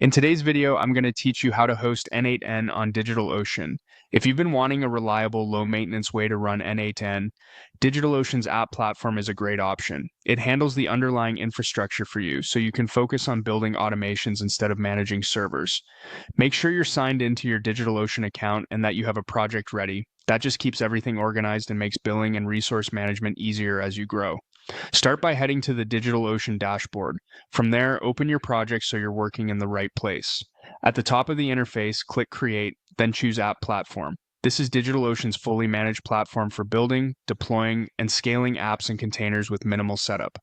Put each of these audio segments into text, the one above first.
In today's video, I'm going to teach you how to host N8N on DigitalOcean. If you've been wanting a reliable, low-maintenance way to run N8N, DigitalOcean's app platform is a great option. It handles the underlying infrastructure for you, so you can focus on building automations instead of managing servers. Make sure you're signed into your DigitalOcean account and that you have a project ready. That just keeps everything organized and makes billing and resource management easier as you grow. Start by heading to the DigitalOcean dashboard. From there, open your project so you're working in the right place. At the top of the interface, click Create, then choose App Platform. This is DigitalOcean's fully managed platform for building, deploying, and scaling apps and containers with minimal setup.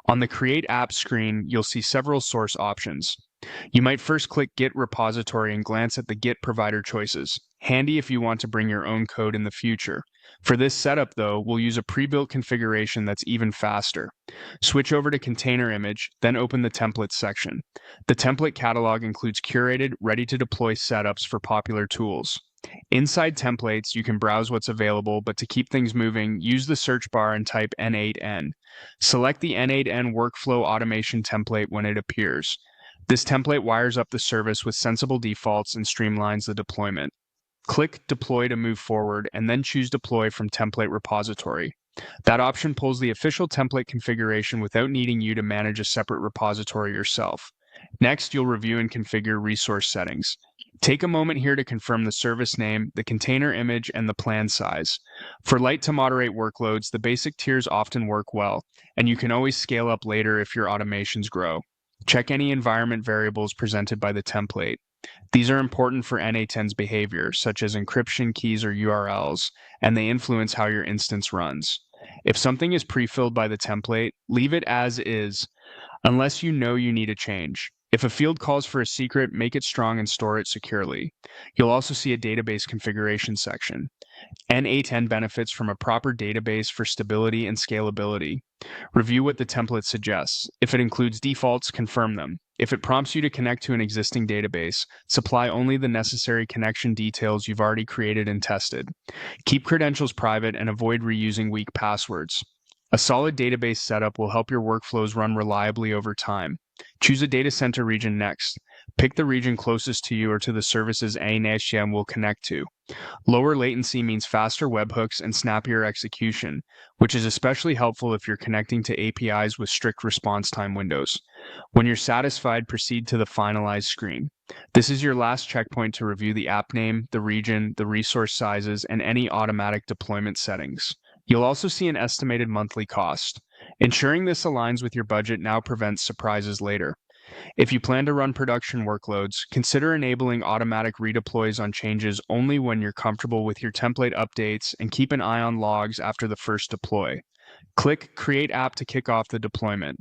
On the Create App screen, you'll see several source options. You might first click Git repository and glance at the Git provider choices. Handy if you want to bring your own code in the future. For this setup, though, we'll use a pre-built configuration that's even faster. Switch over to Container Image, then open the Templates section. The template catalog includes curated, ready-to-deploy setups for popular tools. Inside templates, you can browse what's available, but to keep things moving, use the search bar and type N8N. Select the N8N workflow automation template when it appears. This template wires up the service with sensible defaults and streamlines the deployment. Click Deploy to move forward, and then choose Deploy from Template Repository. That option pulls the official template configuration without needing you to manage a separate repository yourself. Next, you'll review and configure resource settings. Take a moment here to confirm the service name, the container image, and the plan size. For light to moderate workloads, the basic tiers often work well, and you can always scale up later if your automations grow. Check any environment variables presented by the template. These are important for N8N's behavior, such as encryption keys or URLs, and they influence how your instance runs. If something is pre-filled by the template, leave it as is, unless you know you need a change. If a field calls for a secret, make it strong and store it securely. You'll also see a database configuration section. N8N benefits from a proper database for stability and scalability. Review what the template suggests. If it includes defaults, confirm them. If it prompts you to connect to an existing database, supply only the necessary connection details you've already created and tested. Keep credentials private and avoid reusing weak passwords. A solid database setup will help your workflows run reliably over time. Choose a data center region next. Pick the region closest to you or to the services N8N will connect to. Lower latency means faster webhooks and snappier execution, which is especially helpful if you're connecting to APIs with strict response time windows. When you're satisfied, proceed to the Finalize screen. This is your last checkpoint to review the app name, the region, the resource sizes, and any automatic deployment settings. You'll also see an estimated monthly cost. Ensuring this aligns with your budget now prevents surprises later. If you plan to run production workloads, consider enabling automatic redeploys on changes only when you're comfortable with your template updates and keep an eye on logs after the first deploy. Click Create App to kick off the deployment.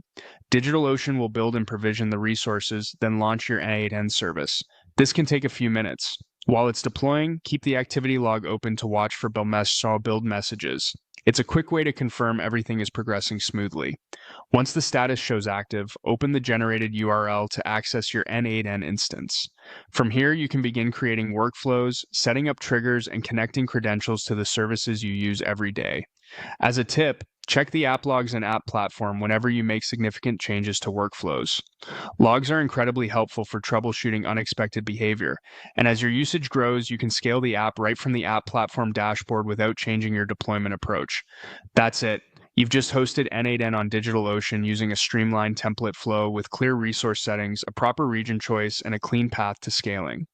DigitalOcean will build and provision the resources, then launch your N8N service. This can take a few minutes. While it's deploying, keep the activity log open to watch for build messages. It's a quick way to confirm everything is progressing smoothly. Once the status shows active, open the generated URL to access your N8N instance. From here, you can begin creating workflows, setting up triggers, and connecting credentials to the services you use every day. As a tip, check the app logs and app platform whenever you make significant changes to workflows. Logs are incredibly helpful for troubleshooting unexpected behavior, and as your usage grows, you can scale the app right from the app platform dashboard without changing your deployment approach. That's it. You've just hosted N8N on DigitalOcean using a streamlined template flow with clear resource settings, a proper region choice, and a clean path to scaling.